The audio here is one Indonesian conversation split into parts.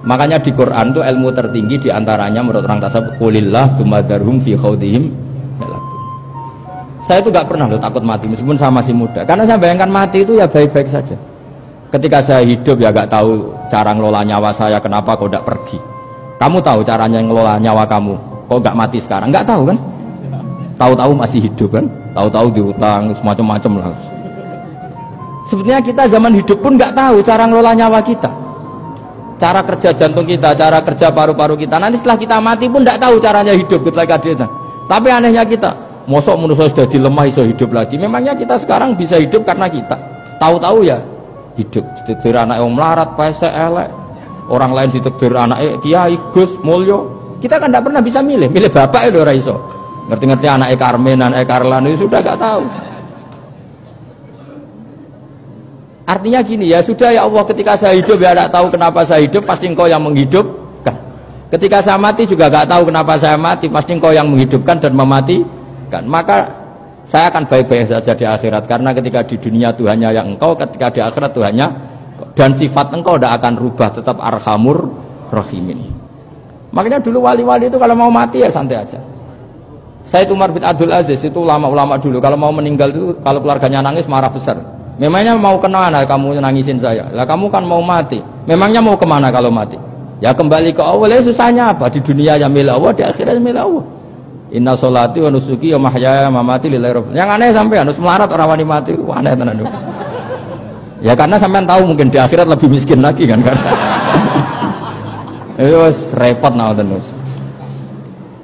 Makanya di Quran itu ilmu tertinggi diantaranya menurut orang tasawuf qulillah tumadarhum fi khawdihim. Saya itu gak pernah loh takut mati meskipun saya masih muda, karena saya bayangkan mati itu ya baik-baik saja. Ketika saya hidup ya gak tahu cara ngelola nyawa saya, kenapa kok gak pergi. Kamu tahu caranya ngelola nyawa kamu, kok gak mati sekarang? Gak tahu kan? Tahu-tahu masih hidup kan? Tahu-tahu diutang semacam-macam lah. Sebetulnya kita zaman hidup pun gak tahu cara ngelola nyawa kita, cara kerja jantung kita, cara kerja paru-paru kita. Nanti setelah kita mati pun tidak tahu caranya hidup ketika dia. Tapi anehnya kita, mosok manusia sudah dilemah iso hidup lagi. Memangnya kita sekarang bisa hidup karena kita tahu-tahu ya hidup. Ditekdir anak yang melarat, pesek, elek. Orang lain ditekdir anak kiai, Gus, mulyo. Kita kan tidak pernah bisa milih bapak itu ora iso. Ngerti-ngerti anak Karmen, anak Karlan itu sudah gak tahu. Artinya gini, ya sudah ya Allah, ketika saya hidup ya tidak tahu kenapa saya hidup, pasti engkau yang menghidupkan. Ketika saya mati juga gak tahu kenapa saya mati, pasti engkau yang menghidupkan dan mematikan. Maka saya akan baik-baik saja di akhirat, karena ketika di dunia Tuhannya yang engkau, ketika di akhirat Tuhannya, dan sifat engkau tidak akan rubah, tetap arhamur rahimin. Makanya dulu wali-wali itu kalau mau mati ya santai aja. Said Umar bin Abdul Aziz itu ulama-ulama dulu, kalau mau meninggal itu kalau keluarganya nangis marah besar. Memangnya mau kemana kamu nangisin saya? Lah kamu kan mau mati. Memangnya mau kemana kalau mati? Ya kembali ke Allah. Susahnya apa? Di dunia ya milik Allah, di akhirat milik Allah. Inna sholati wa nusuki wa mahyaya wa mamati lillahi rabbil. Yang aneh sampai harus melarat orang wani mati. Wah, aneh tenan. Ya karena sampean tahu mungkin di akhirat lebih miskin lagi kan karena. Wes repot naon.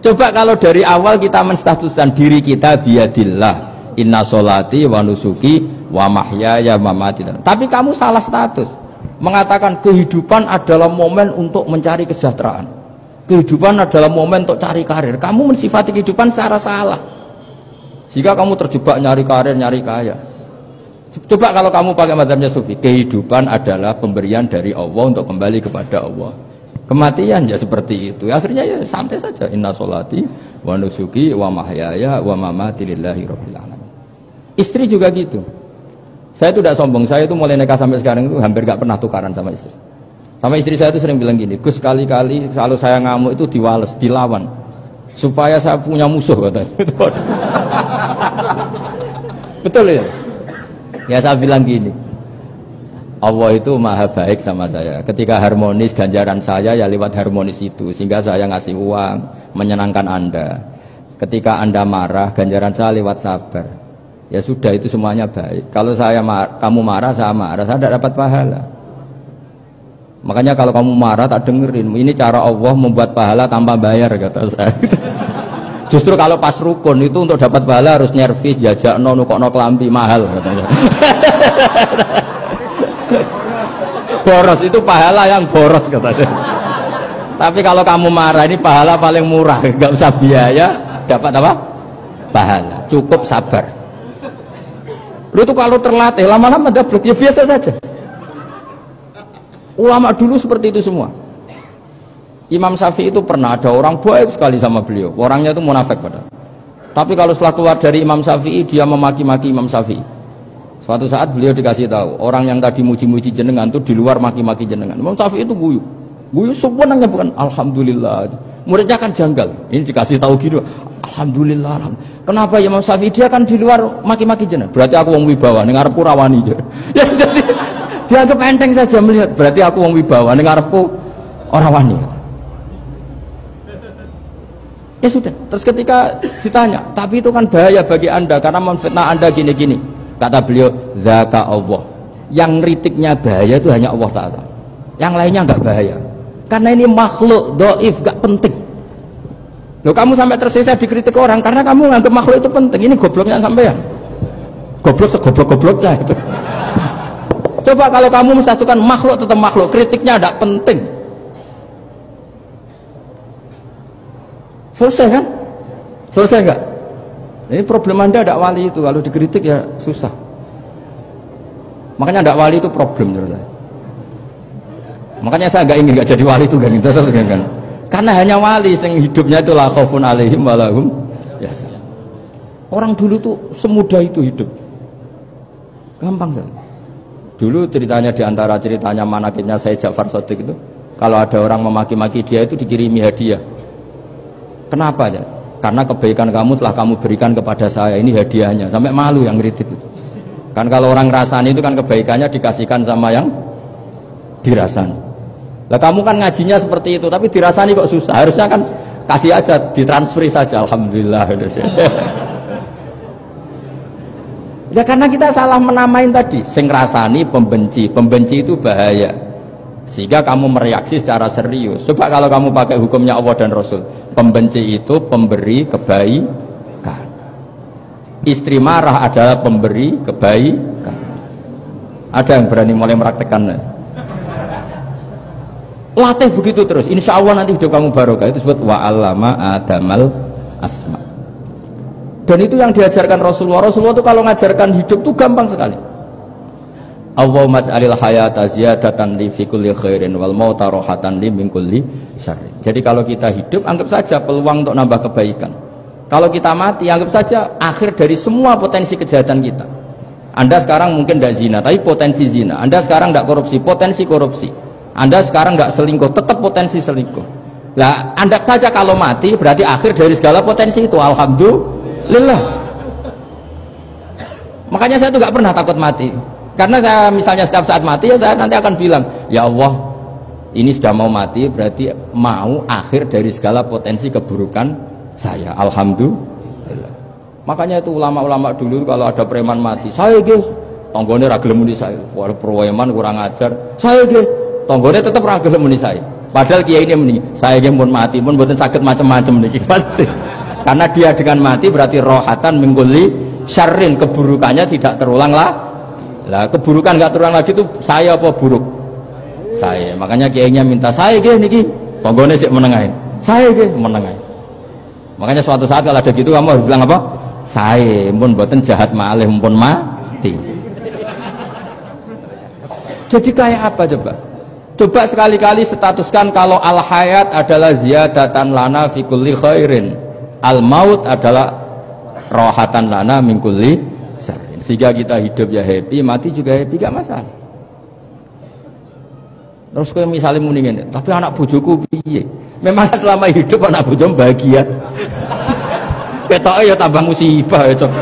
Coba kalau dari awal kita menstatuskan diri kita biadillah. Inna sholati wa nusuki wa mahyaya wa mamati. Tapi kamu salah status, mengatakan kehidupan adalah momen untuk mencari kesejahteraan, kehidupan adalah momen untuk cari karir. Kamu mensifati kehidupan secara salah, jika kamu terjebak nyari karir, nyari kaya. Coba kalau kamu pakai mazhabnya Sufi, kehidupan adalah pemberian dari Allah untuk kembali kepada Allah. Kematian ya seperti itu, akhirnya ya santai saja. Inna sholati wa nusuki wa mahyaya wa mamati lillahi rabbil alamin. Istri juga gitu. Saya itu tidak sombong, saya itu mulai nikah sampai sekarang itu hampir gak pernah tukaran sama istri. Sama istri saya itu sering bilang gini, Gus kali-kali kalau saya ngamuk itu diwales, dilawan, supaya saya punya musuh katanya. Betul ya? Ya saya bilang gini, Allah itu maha baik sama saya. Ketika harmonis, ganjaran saya ya lewat harmonis itu, sehingga saya ngasih uang, menyenangkan Anda. Ketika Anda marah, ganjaran saya lewat sabar. Ya sudah, itu semuanya baik. Kalau kamu marah, saya tidak dapat pahala. Makanya kalau kamu marah tak dengerin. Ini cara Allah membuat pahala tanpa bayar, kata saya. Justru kalau pas rukun itu untuk dapat pahala harus nyervis, jajak nukokno kelambi mahal, katanya. Boros itu pahala yang boros, katanya. Tapi kalau kamu marah ini pahala paling murah, nggak usah biaya, dapat apa? Pahala, cukup sabar. Lu tuh kalau terlatih lama-lama dapat ya biasa saja. Ulama dulu seperti itu semua. Imam Syafi'i itu pernah ada orang baik sekali sama beliau. Orangnya itu munafik padahal. Tapi kalau setelah keluar dari Imam Syafi'i dia memaki-maki Imam Syafi'i. Suatu saat beliau dikasih tahu orang yang tadi muji-muji jenengan itu di luar maki-maki jenengan. Imam Syafi'i itu guyu. Guyu sebenarnya bukan alhamdulillah. Muridnya kan janggal. Ini dikasih tahu gitu. Alhamdulillah. Kenapa Imam Syafi'i dia kan di luar maki-maki jenengan? Berarti aku wong wibawa ning ngarepku rawani. Ya jadi dianggap enteng saja melihat. Berarti aku wong wibawa ning ngarepku ora wani. Ya sudah. Terus ketika ditanya, tapi itu kan bahaya bagi Anda karena memfitnah Anda gini-gini. Kata beliau, zaka Allah. Yang ngritiknya bahaya itu hanya Allah Ta'ala. Yang lainnya enggak bahaya. Karena ini makhluk dhaif, enggak penting. Loh kamu sampai tersisa dikritik orang karena kamu nganggap makhluk itu penting. Ini gobloknya sampean. Goblok segoblok-gobloknya itu. Coba kalau kamu mensatukan makhluk tetap makhluk, kritiknya enggak penting. Selesai kan? Selesai enggak? Ini problem Anda ada wali itu, kalau dikritik ya susah. Makanya ada wali itu problem menurut saya. Makanya saya nggak ingin nggak jadi wali itu kan. Karena hanya wali yang hidupnya itu la khaufun alaihim wa lahum yahzanun. Orang dulu tuh semudah itu hidup. Gampang saja. Dulu ceritanya diantara ceritanya manakibnya Sayyid Ja'far Shadiq itu, kalau ada orang memaki-maki dia itu dikirimi hadiah. Kenapa ya? Karena kebaikan kamu telah kamu berikan kepada saya, ini hadiahnya. Sampai malu yang ngeritik itu. Kan kalau orang ngerasani itu kan kebaikannya dikasihkan sama yang dirasani. Lah kamu kan ngajinya seperti itu, tapi dirasani kok susah. Harusnya kan kasih aja, ditransferi saja. Alhamdulillah. Ya karena kita salah menamain tadi, sing rasani pembenci, pembenci itu bahaya, sehingga kamu mereaksi secara serius. Coba kalau kamu pakai hukumnya Allah dan Rasul, pembenci itu pemberi kebaikan, istri marah adalah pemberi kebaikan. Ada yang berani mulai meraktekan? Latih begitu terus, insya Allah nanti hidup kamu barokah. Itu disebut wa'allama adamal asma. Dan itu yang diajarkan Rasulullah. Rasulullah itu kalau ngajarkan hidup itu gampang sekali. Allahumma ja'alil hayata ziyadatan li fi kulli khairin wal mauta rohatan li min kulli syarrin. Jadi kalau kita hidup, anggap saja peluang untuk nambah kebaikan. Kalau kita mati, anggap saja akhir dari semua potensi kejahatan kita. Anda sekarang mungkin tidak zina, tapi potensi zina. Anda sekarang tidak korupsi, potensi korupsi. Anda sekarang tidak selingkuh, tetap potensi selingkuh. Nah, anggap saja kalau mati, berarti akhir dari segala potensi itu. Alhamdulillah. Makanya saya tuh gak pernah takut mati, karena saya misalnya setiap saat mati ya saya nanti akan bilang, ya Allah ini sudah mau mati, berarti mau akhir dari segala potensi keburukan saya. Alhamdulillah. Makanya itu ulama-ulama dulu kalau ada preman mati, saya guys tonggone ragil muni saya, wah preman kurang ajar, saya guys tonggone tetap ragil muni saya, padahal kiai ini muni saya guys pun mati pun buatan sakit macam-macam nih pasti. Karena dia dengan mati berarti rohatan mengguli syarrin, keburukannya tidak terulang lah. Lah keburukan nggak terulang lagi itu saya apa buruk? Saya. Makanya kiainya minta saya ge niki, tonggone cek menengahin. Saya ge menengahin. Makanya suatu saat kalau ada gitu kamu harus bilang apa? Saya pun buatan jahat malih pun mati. Jadi kayak apa coba? Coba sekali-kali statuskan kalau al hayat adalah ziyadatan lana fi kulli khairin. Al maut adalah rohatan lana min kulli syarrin. Sehingga kita hidup ya happy, mati juga happy, gak masalah. Terus kayak misalnya mendingin, tapi anak bojoku piye? Memang selama hidup anak bojomu bahagia. Ketoknya ya tambah musibah ya cok.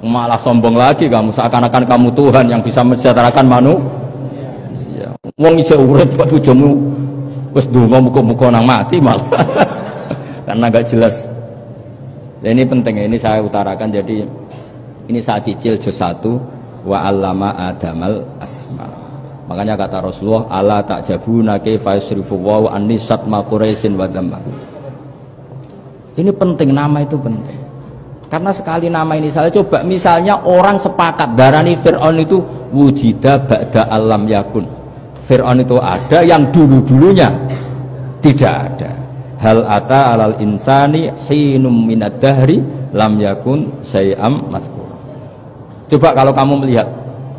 Malah sombong lagi kamu, seakan-akan kamu Tuhan yang bisa mensejahterakan manusia. Wong isih urip buat bojomu wis donga muga-muga nang mati malah. Karena gak jelas. Dan ini penting, ini saya utarakan. Jadi ini saya cicil juz 1 wa 'allama adamal asma. Makanya kata Rasulullah, ala ta'jabuna kaifa yusrifu wa annisat ma quraisin wa dhamma. Ini penting, nama itu penting. Karena sekali nama ini salah, coba misalnya orang sepakat darani Fir'aun itu wujida ba'da alam yakun. Fir'aun itu ada yang dulu-dulunya tidak ada. Hal ata alal insani hinum minad dahri lam yakun syai'am madhkur. Coba kalau kamu melihat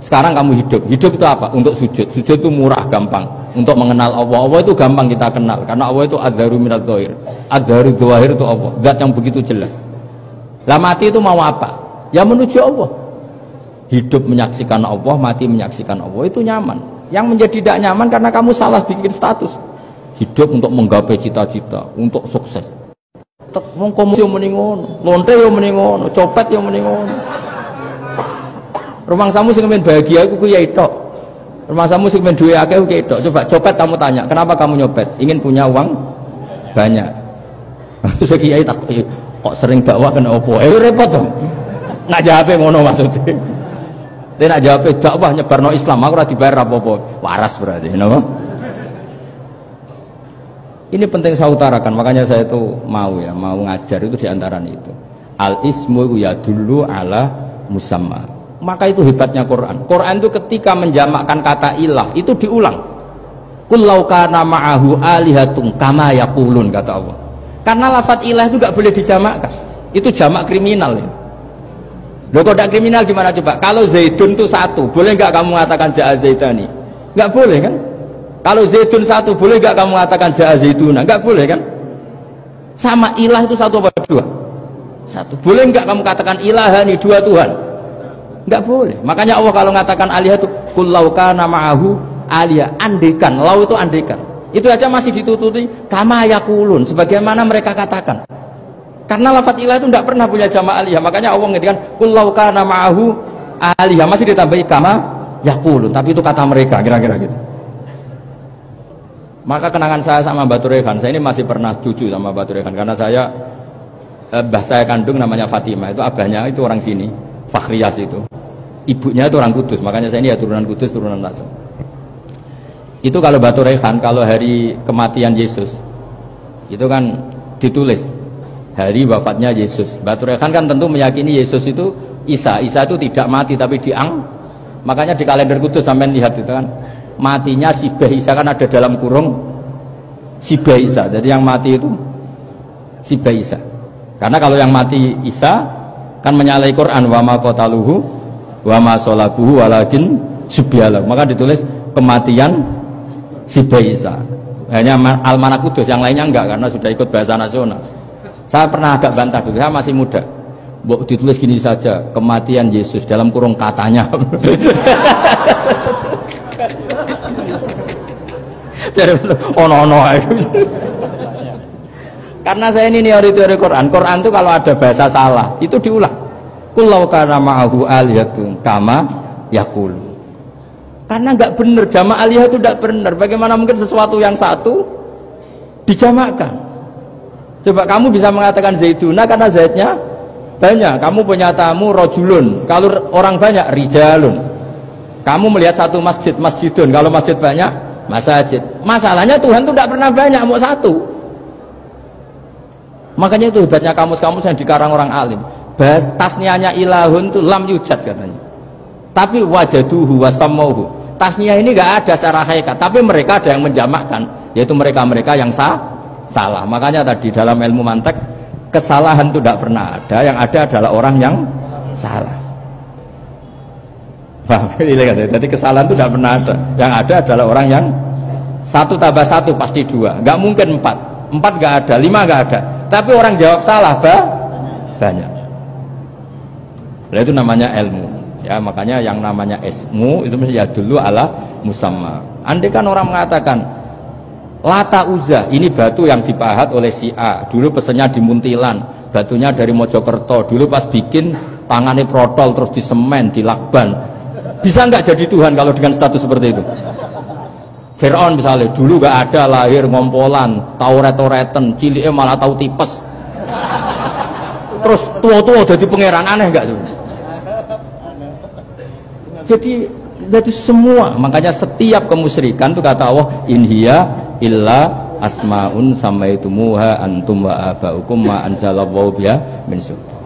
sekarang kamu hidup itu apa? Untuk sujud. Sujud itu murah, gampang. Untuk mengenal Allah. Allah itu gampang kita kenal karena Allah itu adzaru minadz dzahir. Adzaru dzahir itu Allah, zat yang begitu jelas. Lah mati itu mau apa? Ya menuju Allah. Hidup menyaksikan Allah, mati menyaksikan Allah, itu nyaman. Yang menjadi tidak nyaman karena kamu salah bikin status. Hidup untuk menggapai cita-cita, untuk sukses. Wong komunis yo muni ngono, lonte yo muni ngono, copet yo muni ngono. Rumah samu sing men bahagia iku ya tok. Rumah samu sing men duwe akeh ku tok. Coba copet kamu tanya, kenapa kamu nyopet? Ingin punya uang banyak. Terus kiai tak kok sering dakwah kena opo? Repot dong. Nak jawabe ngono maksudnya. Tapi nak jawabe dakwah nyebarno Islam, aku ora dibayar apa-apa. Waras berarti, napa? Ini penting saya utarakan, makanya saya itu mau ngajar itu diantaranya itu. Al ismu ya dulu ala musamma. Maka itu hebatnya Quran. Quran itu ketika menjamakkan kata ilah itu diulang. Qul law kana ma'ahu alihatun kama yaqulun, kata Allah. Karena lafadz ilah itu nggak boleh dijamakkan. Itu jamak kriminal ya. Loh kok tidak kriminal gimana coba? Kalau Zaidun itu satu, boleh nggak kamu mengatakan ja'a Zaidani? Nggak boleh kan? Kalau Zaidun satu, boleh nggak kamu mengatakan ja'a Zaiduna? Nggak boleh kan? Sama ilah itu satu apa dua? Satu. Boleh nggak kamu katakan ilahani, dua Tuhan? Enggak boleh. Makanya Allah kalau mengatakan alihah itu kullau kana ma'ahu alihah, andekan, lau itu andekan. Itu aja masih ditututi kama yakulun, sebagaimana mereka katakan. Karena lafadz ilah itu tidak pernah punya jama' alihah. Makanya Allah mengatakan kullau kana ma'ahu alihah, masih ditambahi kama yakulun, tapi itu kata mereka, kira-kira gitu. Maka kenangan saya sama Batu Rehan, saya ini masih pernah cucu sama Batu Rehan, karena saya mbah saya kandung namanya Fatimah, itu abahnya itu orang sini, Fakhriyas itu, ibunya itu orang Kudus, makanya saya ini ya turunan Kudus, turunan langsung. Itu kalau Batu Rehan, kalau hari kematian Yesus itu kan ditulis hari wafatnya Yesus. Batu Rehan kan tentu meyakini Yesus itu Isa itu tidak mati tapi makanya di kalender Kudus sampai lihat itu kan matinya Sibah Isa, kan ada dalam kurung Sibah Isa, jadi yang mati itu Sibah Isa. Karena kalau yang mati Isa kan menyalahi Quran, wa ma qataluhu wa ma salabuhu walakin subyalah, maka ditulis kematian Sibah Isa. Hanya Almanak Kudus, yang lainnya enggak karena sudah ikut bahasa nasional. Saya pernah agak bantah dulu, saya masih muda, ditulis gini saja, kematian Yesus dalam kurung katanya. Jadi ono karena saya ini teori Quran itu kalau ada bahasa salah itu diulang, kullau kana ma'ahu aliyatun kama yaqulu, karena nggak benar, jama' aliyah itu nggak benar. Bagaimana mungkin sesuatu yang satu dijamakkan? Coba kamu bisa mengatakan zaituna karena zaitnya banyak, kamu punya tamu rojulun, kalau orang banyak rijalun. Kamu melihat satu masjid, masjidun, kalau masjid banyak masajid. Masalahnya Tuhan itu tidak pernah banyak, mau satu. Makanya itu hebatnya kamus-kamus yang dikarang orang alim. Tasniahnya ilahun itu lam yujad katanya, tapi wajaduhu wasamauhu. Tasniah ini nggak ada secara hakikat, tapi mereka ada yang menjamakkan, yaitu mereka-mereka yang salah. Makanya tadi dalam ilmu mantek, kesalahan itu tidak pernah ada, yang ada adalah orang yang salah. Jadi kesalahan itu tidak pernah ada, yang ada adalah orang yang satu tambah satu pasti dua, nggak mungkin empat nggak ada, lima nggak ada, tapi orang jawab salah banyak. Nah, itu namanya ilmu ya. Makanya yang namanya ismu itu mesti ya dulu ala musamma. Andai kan orang mengatakan Lata Uzza ini batu yang dipahat oleh si A, dulu pesennya di Muntilan, batunya dari Mojokerto, dulu pas bikin tangannya protol terus disemen, dilakban. Bisa nggak jadi Tuhan kalau dengan status seperti itu? Fir'aun misalnya, dulu nggak ada, lahir ngompolan, tahu retoreten, ciliknya malah tahu tipes, terus tua-tua jadi pangeran, aneh nggak tuh? Jadi semua, makanya setiap kemusyrikan itu kata Allah, inhiya illa asmaun samaitumuha antum wa abaukum ma anzalallahu biha min sultan.